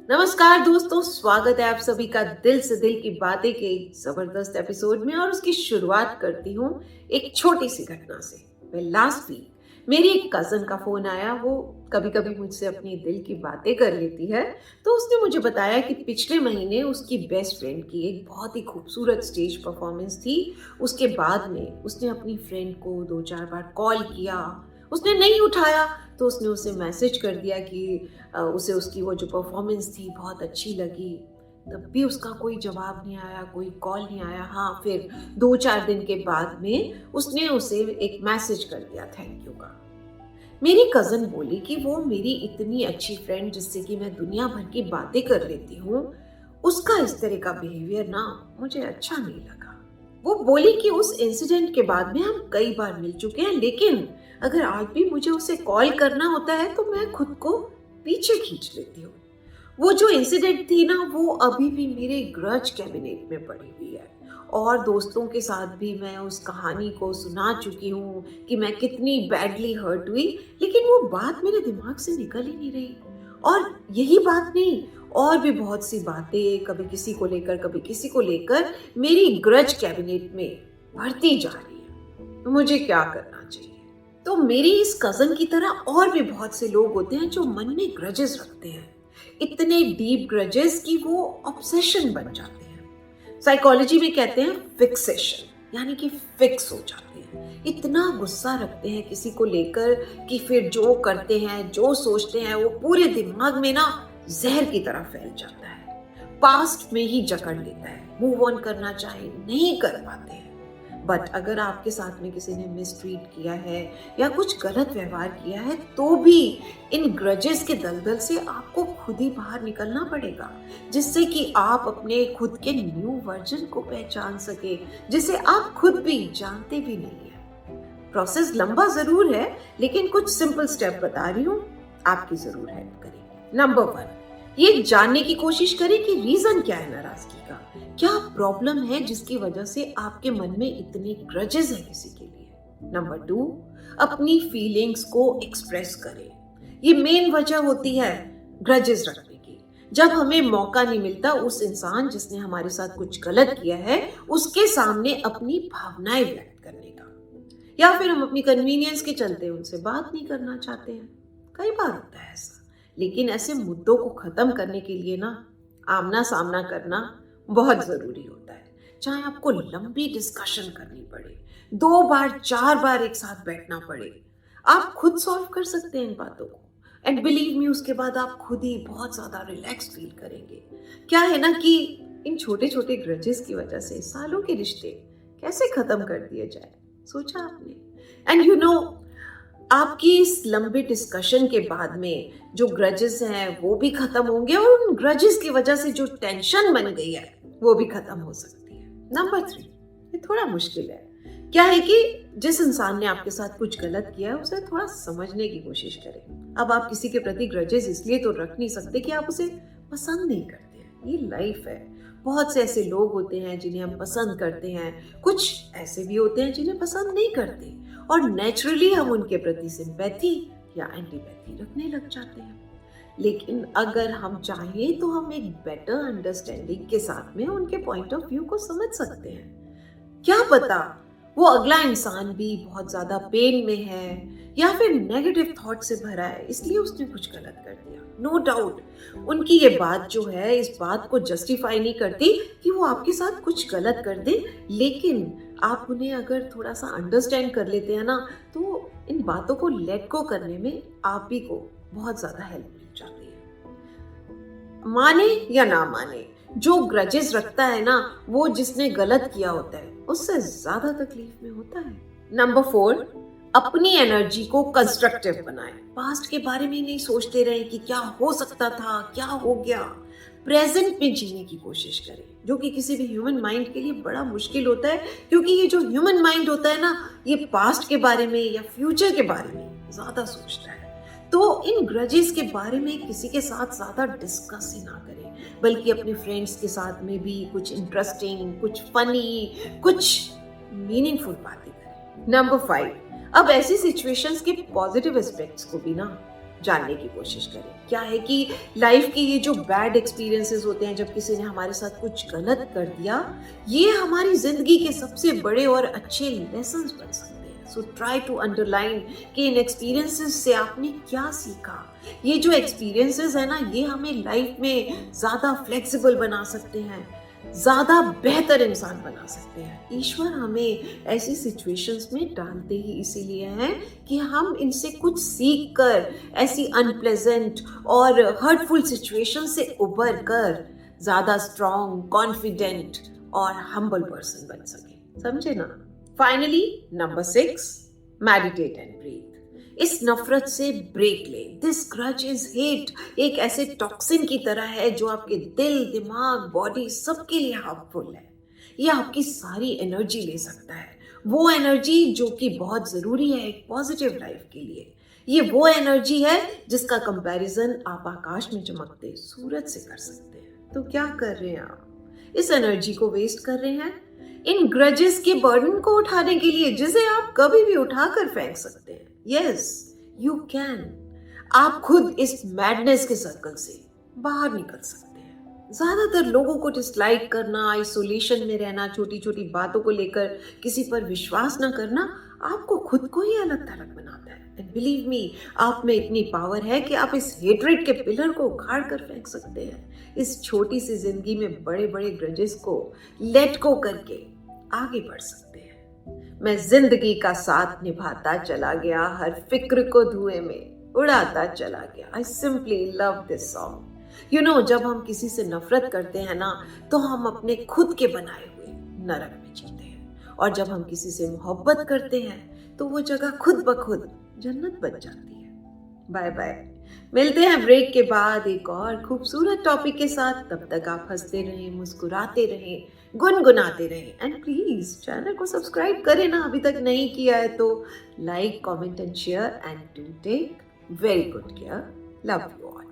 नमस्कार दोस्तों, स्वागत है आप सभी का दिल से दिल की बातें के एक जबरदस्त एपिसोड में। और उसकी शुरुआत करती हूँ एक छोटी सी घटना से। लास्ट वीक मेरी एक कजन का फोन आया। वो कभी कभी मुझसे अपनी दिल की बातें कर लेती है। तो उसने मुझे बताया कि पिछले महीने उसकी बेस्ट फ्रेंड की एक बहुत ही खूबसूरत स्टेज परफॉर्मेंस थी। उसके बाद में उसने अपनी फ्रेंड को 2-4 बार कॉल किया, उसने नहीं उठाया। तो उसने उसे मैसेज कर दिया कि उसे उसकी वो जो परफॉर्मेंस थी बहुत अच्छी लगी। तब भी उसका कोई जवाब नहीं आया, कोई कॉल नहीं आया। हाँ, फिर 2-4 दिन के बाद में उसने उसे एक मैसेज कर दिया थैंक यू का। मेरी कज़न बोली कि वो मेरी इतनी अच्छी फ्रेंड जिससे कि मैं दुनिया भर की बातें कर लेती हूँ, उसका इस तरह का बिहेवियर ना मुझे अच्छा नहीं लगा। वो बोली कि उस इंसिडेंट के बाद में हम कई बार मिल चुके हैं, लेकिन अगर आज भी मुझे उसे कॉल करना होता है तो मैं खुद को पीछे खींच लेती हूँ। वो जो इंसिडेंट थी ना, वो अभी भी मेरे ग्रज कैबिनेट में पड़ी हुई है। और दोस्तों के साथ भी मैं उस कहानी को सुना चुकी हूँ कि मैं कितनी बैडली हर्ट हुई, लेकिन वो बात मेरे दिमाग से निकल ही नहीं रही। और यही बात नहीं, और भी बहुत सी बातें कभी किसी को लेकर कभी किसी को लेकर मेरी ग्रज कैबिनेट में बढ़ती जा रही है। तो मुझे क्या करना चाहिए? तो मेरी इस कजन की तरह और भी बहुत से लोग होते हैं जो मन में ग्रजेस रखते हैं, इतने डीप ग्रजेस कि वो ऑब्सेशन बन जाते हैं। साइकोलॉजी में कहते हैं फिक्सेशन, यानी कि फिक्स हो जाते हैं। इतना गुस्सा रखते हैं किसी को लेकर कि फिर जो करते हैं, जो सोचते हैं, वो पूरे दिमाग में ना जहर की तरह फैल जाता है। पास्ट में ही जकड़ लेता है। मूव ऑन करना चाहे नहीं कर पाते हैं। बट अगर आपके साथ में किसी ने मिसट्रीट किया है या कुछ गलत व्यवहार किया है, तो भी इन ग्रजेस के दलदल से आपको खुद ही बाहर निकलना पड़ेगा, जिससे कि आप अपने खुद के न्यू वर्जन को पहचान सके, जिसे आप खुद भी जानते भी नहीं है। प्रोसेस लंबा जरूर है, लेकिन कुछ सिंपल स्टेप बता रही हूँ, आपकी जरूर हेल्प करेगी। नंबर 1, ये जानने की कोशिश करें कि रीजन क्या है नाराजगी का। क्या प्रॉब्लम है जिसकी वजह से आपके मन में इतने ग्रजेस हैं किसी के लिए। नंबर 2, अपनी फीलिंग्स को एक्सप्रेस करें। ये मेन वजह होती है ग्रजेस रखने की। जब हमें मौका नहीं मिलता उस इंसान जिसने हमारे साथ कुछ गलत किया है उसके सामने अपनी भावनाएं व्यक्त करने का, या फिर हम अपनी कन्वीनियंस के चलते उनसे बात नहीं करना चाहते हैं। कई बार होता है ऐसा। लेकिन ऐसे मुद्दों को खत्म करने के लिए ना आमना सामना करना बहुत जरूरी होता है। चाहे आपको लंबी डिस्कशन करनी पड़े, 2 बार 4 बार एक साथ बैठना पड़े, आप खुद सॉल्व कर सकते हैं इन बातों को। एंड बिलीव मी, उसके बाद आप खुद ही बहुत ज्यादा रिलैक्स फील करेंगे। क्या है ना कि इन छोटे छोटे ग्रजेस की वजह से सालों के रिश्ते कैसे खत्म कर दिए जाए, सोचा आपने? एंड यू नो, आपकी इस लंबी डिस्कशन के बाद में जो ग्रजेस हैं वो भी खत्म होंगे, और उन ग्रजेस की वजह से जो टेंशन बन गई है वो भी खत्म हो सकती है। नंबर 3, ये थोड़ा मुश्किल है। क्या है कि जिस इंसान ने आपके साथ कुछ गलत किया है उसे थोड़ा समझने की कोशिश करें। अब आप किसी के प्रति ग्रजेस इसलिए तो रख नहीं सकते कि आप उसे पसंद नहीं करते हैं। ये लाइफ है। बहुत से ऐसे लोग होते हैं जिन्हें हम पसंद करते हैं, कुछ ऐसे भी होते हैं जिन्हें पसंद नहीं करते, और नेचुरली हम उनके प्रति सिंपैथी या एंटीपैथी रखने लग जाते हैं। लेकिन अगर हम चाहें तो हम एक बेटर अंडरस्टैंडिंग के साथ में उनके पॉइंट ऑफ व्यू को समझ सकते हैं। क्या पता वो अगला इंसान भी बहुत ज्यादा पेन में है, या फिर नेगेटिव थॉट से भरा है, इसलिए उसने कुछ गलत कर दिया। नो डाउट उनकी ये बात जो है इस बात को जस्टिफाई नहीं करती कि वो आपके साथ कुछ गलत कर दे, लेकिन आप उन्हें अगर थोड़ा सा अंडरस्टैंड कर लेते हैं ना, तो इन बातों को लेट गो करने में आप ही को बहुत ज्यादा हेल्प मिल जाती है। माने या ना माने, जो ग्रजेस रखता है ना, वो जिसने गलत किया होता है उससे ज्यादा तकलीफ में होता है। नंबर 4, अपनी एनर्जी को कंस्ट्रक्टिव बनाएं। पास्ट के बारे में नहीं सोचते रहे कि क्या हो सकता था, क्या हो गया। प्रेजेंट में जीने की कोशिश करें, जो कि किसी भी ह्यूमन माइंड के लिए बड़ा मुश्किल होता है, क्योंकि ये जो ह्यूमन माइंड होता है ना, ये पास्ट के बारे में या फ्यूचर के बारे में ज्यादा सोचता है। तो इन ग्रजेस के बारे में किसी के साथ ज्यादा डिस्कस ही ना करें, बल्कि अपने फ्रेंड्स के साथ में भी कुछ इंटरेस्टिंग, कुछ फनी, कुछ मीनिंगफुल बातें करें। नंबर 5, अब ऐसी सिचुएशंस के पॉजिटिव एस्पेक्ट्स को भी ना जानने की कोशिश करें। क्या है कि लाइफ के ये जो बैड एक्सपीरियंसेस होते हैं, जब किसी ने हमारे साथ कुछ गलत कर दिया, ये हमारी जिंदगी के सबसे बड़े और अच्छे लेसन्स बन सकते हैं। सो ट्राई टू अंडरलाइन कि इन एक्सपीरियंसेस से आपने क्या सीखा। ये जो एक्सपीरियंसेस है ना, ये हमें लाइफ में ज़्यादा फ्लेक्सिबल बना सकते हैं, ज़्यादा बेहतर इंसान बना सकते हैं। ईश्वर हमें ऐसी सिचुएशंस में डालते ही इसीलिए हैं कि हम इनसे कुछ सीख कर ऐसी अनप्लेजेंट और हर्टफुल सिचुएशन से उबर कर ज़्यादा स्ट्रॉन्ग, कॉन्फिडेंट और हम्बल पर्सन बन सके। समझे ना? Finally number 6, meditate and breathe. इस नफरत से ब्रेक ले। दिस ग्रज इज हेट एक ऐसे टॉक्सिन की तरह है जो आपके दिल, दिमाग, बॉडी सबके लिए हार्मफुल है। ये आपकी सारी एनर्जी ले सकता है, वो एनर्जी जो कि बहुत ज़रूरी है एक पॉजिटिव लाइफ के लिए। ये वो एनर्जी है जिसका कंपैरिजन आप आकाश में चमकते सूरज से कर सकते हैं। तो क्या कर रहे हैं आप? इस एनर्जी को वेस्ट कर रहे हैं इन ग्रजेस के बर्डन को उठाने के लिए, जिसे आप कभी भी उठाकर फेंक सकते हैं। Yes, you can. आप खुद इस मैडनेस के सर्कल से बाहर निकल सकते हैं। ज्यादातर लोगों को डिसलाइक करना, आइसोलेशन में रहना, छोटी छोटी बातों को लेकर किसी पर विश्वास न करना आपको खुद को ही अलग थलग बनाता है। एंड बिलीव मी, आप में इतनी पावर है कि आप इस हेट्रेड के पिलर को उखाड़ कर फेंक सकते हैं। इस छोटी सी जिंदगी में बड़े बड़े ग्रजेस को लेट गो करके आगे बढ़ सकते हैं। मैं जिंदगी का साथ निभाता चला गया, हर फिक्र को धुएं में उड़ाता चला गया। I simply love this song. You know, जब हम किसी से नफरत करते हैं ना, तो हम अपने खुद के बनाए हुए नरक में जीते हैं, और जब हम किसी से मोहब्बत करते हैं तो वो जगह खुद ब खुद जन्नत बन जाती है। Bye bye. मिलते हैं ब्रेक के बाद एक और खूबसूरत टॉपिक के साथ। तब तक आप हंसते रहें, मुस्कुराते रहें, गुनगुनाते रहें, एंड प्लीज चैनल को सब्सक्राइब करें ना, अभी तक नहीं किया है तो। Like, comment and share, and do take very good care. Love you all.